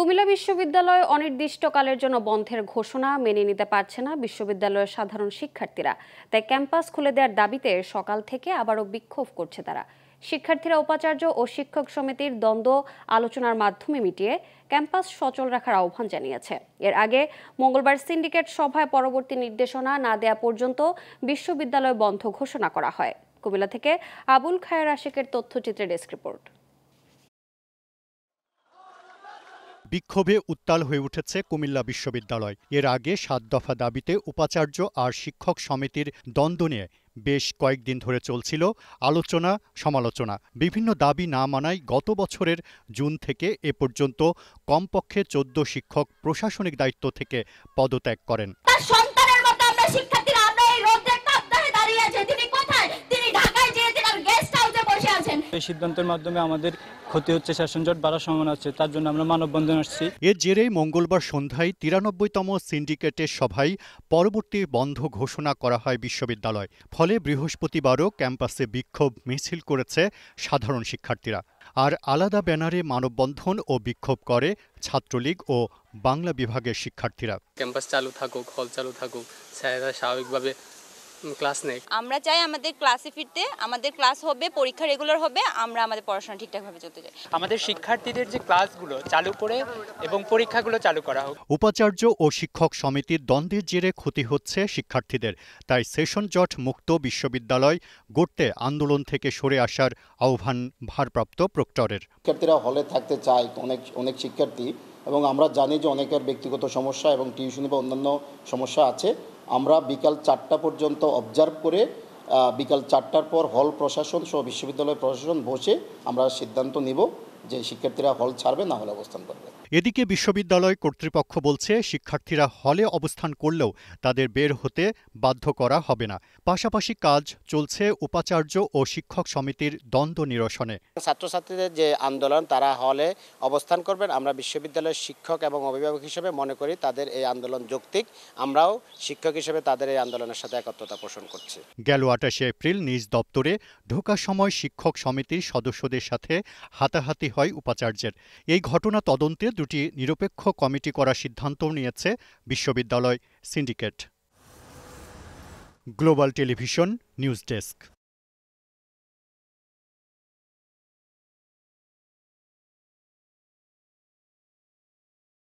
কুমিল্লা বিশ্ববিদ্যালয় অনির্দিষ্টকালের জন্য বন্ধের ঘোষণা মেনে নিতে পারছে না বিশ্ববিদ্যালয়ের সাধারণ শিক্ষার্থীরা। তাই ক্যাম্পাস খুলে দেওয়ার দাবিতে সকাল থেকে আবারও বিক্ষোভ করছে তারা। শিক্ষার্থীরা উপাচার্য ও শিক্ষক সমিতির দ্বন্দ্ব আলোচনার মাধ্যমে মিটিয়ে ক্যাম্পাস সচল রাখার আহ্বান জানিয়েছে। এর আগে মঙ্গলবার সিন্ডিকেট সভায় পরবর্তী নির্দেশনা না দেয়া পর্যন্ত বিশ্ববিদ্যালয় বন্ধ ঘোষণা করা হয়। কুমিল্লা থেকে আবুল খায়ের আশিকের তথ্যচিত্রে ডেস্ক রিপোর্ট। বিক্ষোভে উত্তাল হয়ে উঠেছে কুমিল্লা বিশ্ববিদ্যালয়। এর আগে ৭ দফা দাবিতে উপাচার্য আর শিক্ষক সমিতির দ্বন্দ্ব নিয়ে বেশ কয়েকদিন ধরে চলছিল আলোচনা সমালোচনা। বিভিন্ন দাবি না মানায় গত বছরের জুন থেকে এ পর্যন্ত কমপক্ষে ১৪ শিক্ষক প্রশাসনিক দায়িত্ব থেকে পদত্যাগ করেন। এই সিদ্ধান্তের মাধ্যমে আমাদের ক্ষতি হচ্ছে, সেশন জট বাড়ার সম্ভাবনা আছে, তার জন্য আমরা মানববন্ধন আসছি। এর জেরেই মঙ্গলবার সন্ধ্যায় ৯৩তম সিন্ডিকেটের সভায় পরবর্তী বন্ধ ঘোষণা করা হয় বিশ্ববিদ্যালয়। ফলে বৃহস্পতিবারও ক্যাম্পাসে বিক্ষোভ মিছিল করেছে সাধারণ শিক্ষার্থীরা। আর আলাদা ব্যানারে মানববন্ধন ও বিক্ষোভ করে ছাত্রলীগ ও বাংলা বিভাগের শিক্ষার্থীরা। ক্যাম্পাস চালু থাকুক, হল চালু থাকুক, স্যারেরা স্বাভাবিকভাবে ক্লাস নেই। আমরা চাই আমাদের ক্লাসে ফিরতে, আমাদের ক্লাস হবে, পরীক্ষা রেগুলার হবে, আমরা আমাদের পড়াশোনা ঠিকঠাকভাবে চলতে চাই। আমাদের শিক্ষার্থীদের যে ক্লাসগুলো চালু করে এবং পরীক্ষাগুলো চালু করা হোক। উপাচার্য ও শিক্ষক সমিতির দ্বন্দ্বের জেরে ক্ষতি হচ্ছে শিক্ষার্থীদের। তাই সেশন জট মুক্ত বিশ্ববিদ্যালয় গড়তে আন্দোলন থেকে সরে আসার আহ্বান ভারপ্রাপ্ত প্রক্টরের। শিক্ষার্থীরা হলে থাকতে চায় অনেক শিক্ষার্থী, এবং আমরা জানি যে অনেকের ব্যক্তিগত সমস্যা এবং টিউশনি বা অন্যান্য সমস্যা আছে। আমরা বিকাল ৪টা পর্যন্ত অবজার্ভ করে বিকাল ৪টার পর হল প্রশাসন সহ বিশ্ববিদ্যালয় প্রশাসন বসে আমরা সিদ্ধান্ত নিব যে শিক্ষার্থীরা হল ছাড়বে না হলে অবস্থান করবে। এদিকে বিশ্ববিদ্যালয় কর্তৃপক্ষ বলছে শিক্ষার্থীরা হলে অবস্থান করলেও তাদের বের হতে বাধ্য করা হবে না। পাশাপাশি কাজ চলছে উপাচার্য ও শিক্ষক সমিতির দ্বন্দ্ব নিরসনে। ছাত্রছাত্রীদের যে আন্দোলন, তারা হলে অবস্থান করবেন। আমরা বিশ্ববিদ্যালয়ের শিক্ষক এবং অভিভাবক হিসেবে মনে করি তাদের এই আন্দোলন যৌক্তিক। আমরাও শিক্ষক হিসেবে তাদের এই আন্দোলনের সাথে একত্রতা পোষণ করছি। গেল ২৮ এপ্রিল নিজ দপ্তরে ঢোকার সময় শিক্ষক সমিতির সদস্যদের সাথে হাতাহাতি হয় উপাচার্যের। এই ঘটনা তদন্তে দুটি নিরপেক্ষ কমিটি করার সিদ্ধান্ত নিয়েছে বিশ্ববিদ্যালয় syndicate. Global television news desk.